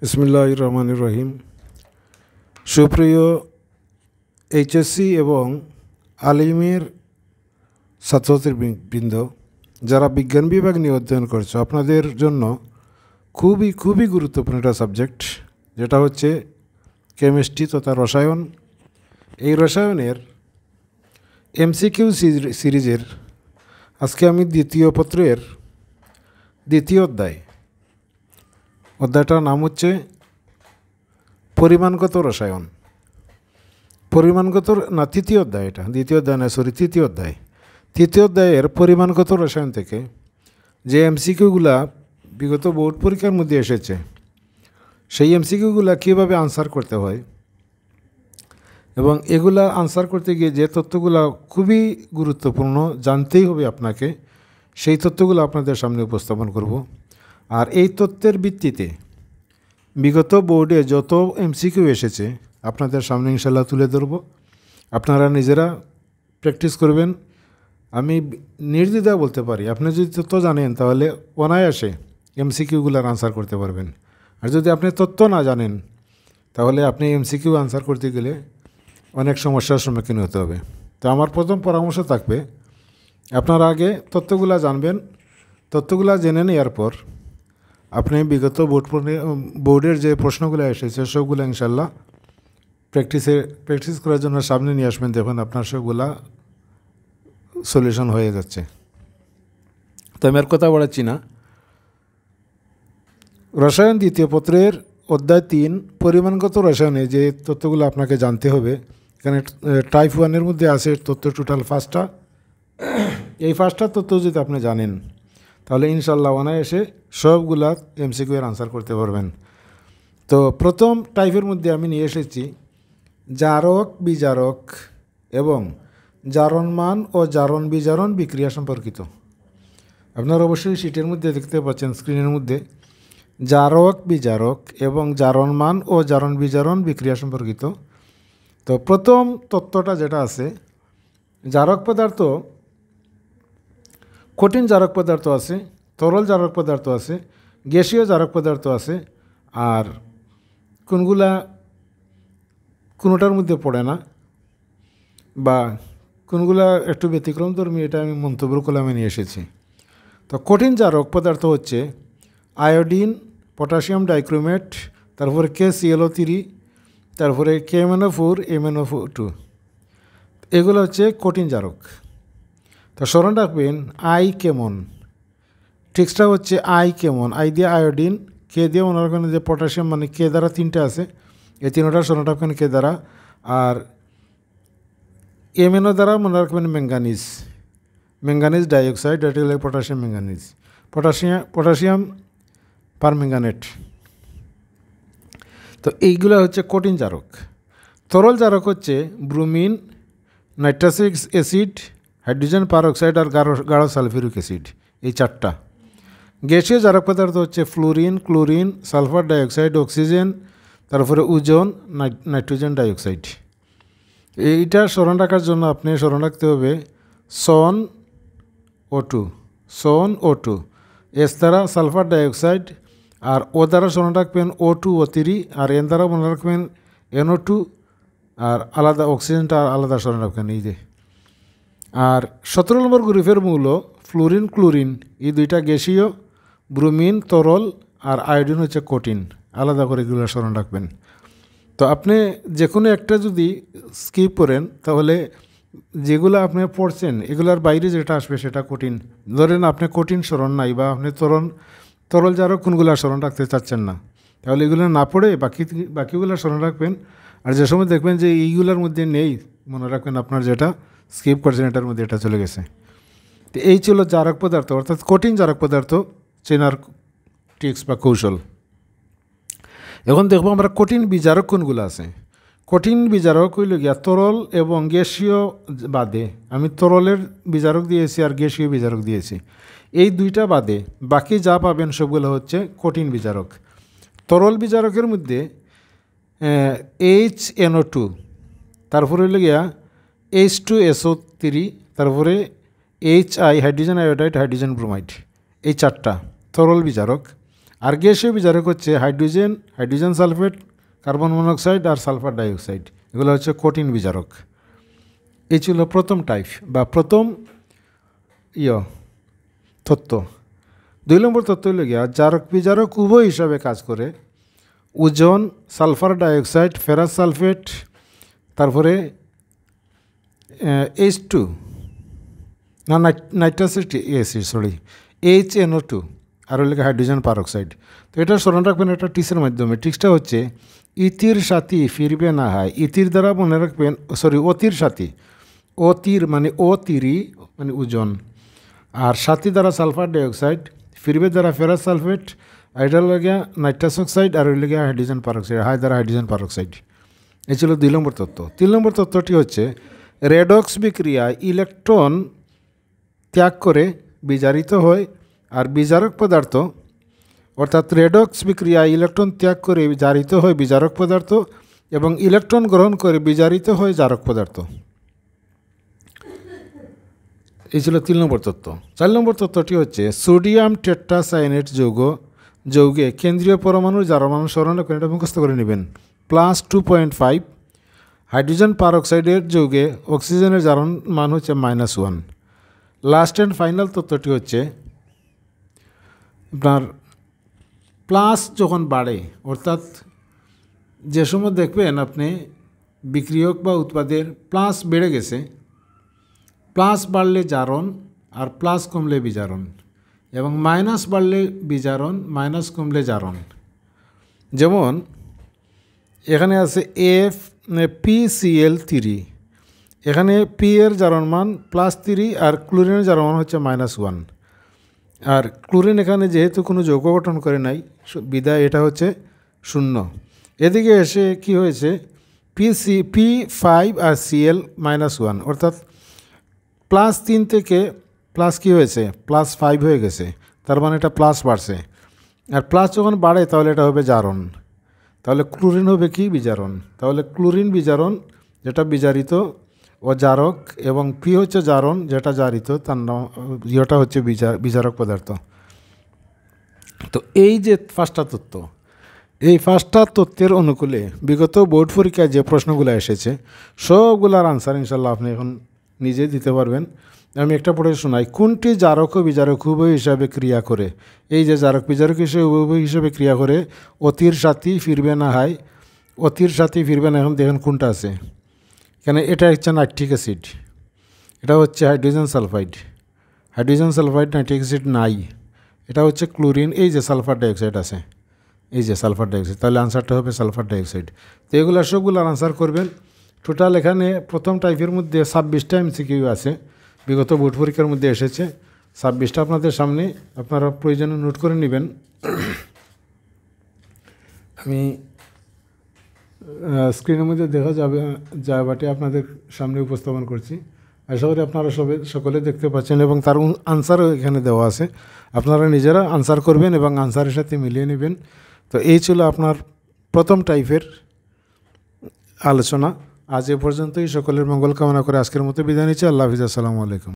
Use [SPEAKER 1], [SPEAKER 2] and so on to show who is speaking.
[SPEAKER 1] বিসমিল্লাহির রহমানির রহিম। সুপ্রিয় এইচএসসি এবং আলিমের ছাত্রছাত্রীবৃন্দ, যারা বিজ্ঞান বিভাগ নিয়ে অধ্যয়ন করছে, আপনাদের জন্য খুবই গুরুত্বপূর্ণ একটা সাবজেক্ট, যেটা হচ্ছে কেমিস্ট্রি তথা রসায়ন। এই রসায়নের এমসিকিউ সিরিজের আজকে আমি দ্বিতীয় পত্রের দ্বিতীয় অধ্যায়টার নাম হচ্ছে পরিমাণগত রসায়ন। তৃতীয় অধ্যায়, এটা দ্বিতীয় অধ্যায় না, তৃতীয় অধ্যায়। তৃতীয় অধ্যায়ের পরিমাণগত রসায়ন থেকে যে এমসিকিউগুলা বিগত বোর্ড পরীক্ষার মধ্যে এসেছে, সেই এমসিকিউগুলা কীভাবে আনসার করতে হয় এবং এগুলা আনসার করতে গিয়ে যে তথ্যগুলো খুবই গুরুত্বপূর্ণ, জানতেই হবে আপনাকে, সেই তথ্যগুলো আপনাদের সামনে উপস্থাপন করব। আর এই তথ্যের ভিত্তিতে বিগত বোর্ডে যত এমসিকিউ এসেছে আপনাদের সামনে ইনশাল্লাহ তুলে ধরব। আপনারা নিজেরা প্র্যাকটিস করবেন। আমি নির্দ্বিধায় বলতে পারি, আপনি যদি তথ্য জানেন তাহলে অনায়াসে এমসিকিউগুলোর আনসার করতে পারবেন। আর যদি আপনি তথ্য না জানেন তাহলে আপনি এমসিকিউ আনসার করতে গেলে অনেক সমস্যার সম্মুখীন হতে হবে। তো আমার প্রথম পরামর্শ থাকবে, আপনারা আগে তথ্যগুলো জানবেন। তথ্যগুলো জেনে নেওয়ার পর আপনি বিগত বোর্ডের যে প্রশ্নগুলো এসেছে সবগুলো ইনশাল্লাহ প্র্যাকটিস করার জন্য সামনে নিয়ে আসবেন। দেখুন আপনার সবগুলা সলিউশন হয়ে যাচ্ছে। তো আমি আর কথা বাড়াচ্ছি না। রসায়ন দ্বিতীয় পত্রের অধ্যায় 3 পরিমাণগত রসায়নে যে তথ্যগুলো আপনাকে জানতে হবে, এখানে টাইপ 1-এর মধ্যে আছে তথ্য টোটাল 5টা। এই 5টা তথ্য যদি আপনি জানেন তাহলে ইনশাল্লাহ অনায়াসে সবগুলা এমসিকিউ এর আনসার করতে পারবেন। তো প্রথম টাইপের মধ্যে আমি নিয়ে এসেছি জারক বিজারক এবং জারণমান ও জারণ বিজারণ বিক্রিয়া সম্পর্কিত। আপনারা অবশ্যই শীটের মধ্যে দেখতে পাচ্ছেন, স্ক্রিনের মধ্যে, জারক বিজারক এবং জারণমান ও জারণ বিজারণ বিক্রিয়া সম্পর্কিত। তো প্রথম তত্ত্বটা যেটা আছে, জারক পদার্থ, কঠিন জারক পদার্থ আছে, তরল জারক পদার্থ আছে, গ্যাসীয় জারক পদার্থ আছে, আর কোনোটার মধ্যে পড়ে না বা কোনগুলা একটু ব্যতিক্রমধর্মী, এটা আমি মন্তব্য কলামে নিয়ে এসেছি। তো কঠিন জারক পদার্থ হচ্ছে আয়োডিন, পটাশিয়াম ডাইক্রোমেট, তারপরে KClO3, তারপরে KMnO4, MnO2, এগুলো হচ্ছে কঠিন জারক। তো স্মরণ রাখবেন আই কেমন, ট্রিক্সটা হচ্ছে আই কেমন, আই দিয়ে আয়োডিন, কে দিয়ে মনে রাখবেন যে পটাশিয়াম, মানে কে দ্বারা 3টে আছে, এই 3টা স্মরণ রাখবেন কে দ্বারা, আর MnO দ্বারা মনে রাখবেন ম্যাঙ্গানিজ ডাইঅক্সাইড, এটা হলো পটাশিয়াম ম্যাঙ্গানিজ, পটাশিয়াম পারম্যাঙ্গানেট। তো এইগুলো হচ্ছে কঠিন জারক। তরল জারক হচ্ছে ব্রোমিন, নাইট্রাসিক অ্যাসিড, হাইড্রোজেন পারঅক্সাইড আর গাঢ় সালফিউরিক অ্যাসিড, এই 4টা। গ্যাসীয় জারক পদার্থ হচ্ছে fluorine, chlorine, sulphur dioxide, oxygen, তারপরে ওজোন, নাইট্রোজেন ডাইঅক্সাইড। এইটা স্মরণ রাখার জন্য আপনি স্মরণ রাখতে হবে SON O2, এস দ্বারা সালফার ডাইঅক্সাইড, আর ও দ্বারা স্মরণ রাখবেন O2O3, আর এন দ্বারা মনে রাখবেন NO2, আর আলাদা অক্সিজেনটা আলাদা স্মরণ রাখবেন এই যে। আর 17 নম্বর গ্রুপের মূল ফ্লোরিন, ক্লোরিন, এই 2টা গ্যাসীয়, ব্রোমিন তরল, আর আয়োডিন হচ্ছে কঠিন, আলাদা করে এগুলো স্মরণ রাখবেন। তো আপনি যে কোনো একটা যদি স্কিপ করেন তাহলে যেগুলো আপনি পড়ছেন এগুলোর বাইরে যেটা আসবে সেটা কঠিন। ধরেন আপনি কঠিন স্মরণ নাই, বা আপনি তরল জারক কোনগুলো স্মরণ রাখতে চাচ্ছেন না, তাহলে এগুলো না পড়ে বাকিগুলো স্মরণ রাখবেন। আর যে সময় দেখবেন যে এইগুলোর মধ্যে নেই, মনে রাখবেন আপনার যেটা স্কিপ করছেন এটার মধ্যে এটা চলে গেছে। তো এই ছিল জারক পদার্থ, অর্থাৎ কঠিন জারক পদার্থ চেনার ট্রিক্স বা কৌশল। এখন দেখবো আমরা কঠিন বিজারক কোনগুলো আছে। কঠিন বিজারক হইল গিয়া তরল এবং গ্যাসীয় বাদে, আমি তরলের বিজারক দিয়েছি আর গ্যাসীয় বিজারক দিয়েছি, এই 2টা বাদে বাকি যা পাবেন সবগুলো হচ্ছে কঠিন বিজারক। তরল বিজারকের মধ্যে HNO2, তারপরে হইল গিয়া H2SO3, তারপরে HI hydrogen iodide, hydrogen bromide, এই 4টা তরল বিজারক। আর গ্যাসীয় বিজারক হচ্ছে হাইড্রোজেন সালফেট, কার্বন মনোক্সাইড আর সালফার ডাইঅক্সাইড, এগুলো হচ্ছে কঠিন বিজারক। এই ছিল প্রথম টাইপ বা প্রথম তত্ত্ব। 2 নম্বর তত্ত্ব হলো গিয়া জারক বিজারক উভয় হিসাবে কাজ করে। ওজন, সালফার ডাইঅক্সাইড, ফেরাস সালফেট, তারপরে H2 না নাইট্রাস অ্যাসিড HNO2 আর হলো হাইড্রোজেন পারঅক্সাইড। তো এটা স্মরণ রাখবেন একটা টিক্সের মাধ্যমে। টিক্সটা হচ্ছে ইতির সাথী ফিরবে না হয়। ইতির দ্বারা মনে রাখবেন, অতির সাথী, অতির মানে অতিরি মানে ওজন, আর সাথী দ্বারা সালফার ডাইঅক্সাইড, ফিরবে দ্বারা ফেরাস সালফেট, আইডাল লাগিয়া নাইট্রাস অক্সাইড আর ওই লাগিয়া হাইড্রোজেন পারঅক্সাইড, হাই দ্বারা হাইড্রোজেন পারঅক্সাইড। এই ছিল 2 নম্বর তত্ত্ব। 3 নম্বর তত্ত্বটি হচ্ছে রেডক্স বিক্রিয়ায় ইলেকট্রন ত্যাগ করে বিজারিত হয়, আর বিজারক পদার্থ অর্থাৎ রেডক্স বিক্রিয়ায় ইলেকট্রন ত্যাগ করে জারিত হয় বিজারক পদার্থ এবং ইলেকট্রন গ্রহণ করে বিজারিত হয় জারক পদার্থ। এই ছিল 3 নম্বর তত্ত্ব। 4 নম্বর তত্ত্বটি হচ্ছে সোডিয়াম টেট্রাসায়ানেট যৌগে কেন্দ্রীয় পরমাণুর জারণ স্মরণ করে এটা মুখস্থ করে নেবেন +2.5। হাইড্রোজেন পারঅক্সাইডের যৌগে অক্সিজেনের জারণ মান হচ্ছে -1। লাস্ট অ্যান্ড ফাইনাল তত্ত্বটি হচ্ছে আপনার প্লাস যখন বাড়ে, অর্থাৎ যে সময় দেখবেন আপনি বিক্রিয়ক বা উৎপাদের প্লাস বেড়ে গেছে, প্লাস বাড়লে জারণ আর প্লাস কমলে বিজারণ, এবং মাইনাস বাড়লে বিজারণ, মাইনাস কমলে জারণ। যেমন এখানে আছে PCl3, এখানে পি এর জারণ মান +3 আর ক্লোরিনের জারণ মান হচ্ছে -1। আর ক্লোরিন এখানে যেহেতু কোনো যৌগ গঠন করে নাই বিদায় এটা হচ্ছে 0। এদিকে এসে কি হয়েছে P5 আর Cl -1, অর্থাৎ +3 থেকে প্লাস কি হয়েছে +5 হয়ে গেছে, তার মানে এটা প্লাস বাড়ছে। আর প্লাস যখন বাড়ে তাহলে এটা হবে জারণ, তাহলে ক্লোরিন হবে কি বিজারণ। তাহলে ক্লোরিন বিজারণ, যেটা বিজারিত ও জারক, এবং পি হচ্ছে জারণ যেটা জারিত, তার নাম ইয়েটা হচ্ছে বিজারক পদার্থ। তো এই যে 5টা তত্ত্ব, এই 5টা তত্ত্বের অনুকূলে বিগত বোর্ড পরীক্ষায় যে প্রশ্নগুলো এসেছে সবগুলার আনসার ইনশাল্লাহ আপনি এখন নিজে দিতে পারবেন। আমি একটা পড়ে শোনাই। কোনটি জারক ও বিজারক উভয় হিসাবে ক্রিয়া করে? এই যে জারক বিজারক হিসেবে উভয় হিসাবে ক্রিয়া করে। অতির সাথী ফিরবে না হয়, অতির সাথী ফিরবে না। এখন দেখেন কোনটা আছে এখানে। এটা হচ্ছে নাইট্রিক অ্যাসিড, এটা হচ্ছে hydrogen sulphide. Hydrogen sulphide nitric acid নাই, এটা হচ্ছে ক্লোরিন। এই যে সালফার ডাইঅক্সাইড আছে, এই যে সালফার ডাইঅক্সাইড, তাহলে আনসারটা হবে সালফার ডাইঅক্সাইড। তো এগুলো সবগুলোর আনসার করবেন। টোটাল এখানে প্রথম টাইপের মধ্যে 26টা MCQ আছে, বিগত বোর্ড পরীক্ষার মধ্যে এসেছে 26টা আপনাদের সামনে, আপনারা প্রয়োজনে নোট করে নেবেন। আমি স্ক্রিনের মধ্যে দেখা যায় বাটে আপনাদের সামনে উপস্থাপন করছি। আশা করি আপনারা সকলে দেখতে পাচ্ছেন এবং তার আনসারও এখানে দেওয়া আছে। আপনারা নিজেরা আনসার করবেন এবং আনসারের সাথে মিলিয়ে নেবেন। তো এই ছিল আপনার প্রথম টাইপের আলোচনা। আজ এ পর্যন্তই। সকলের মঙ্গল কামনা করে আজকের মতো বিদায় নিচ্ছি। আল্লাহ হাফিজ, আসসালামু আলাইকুম।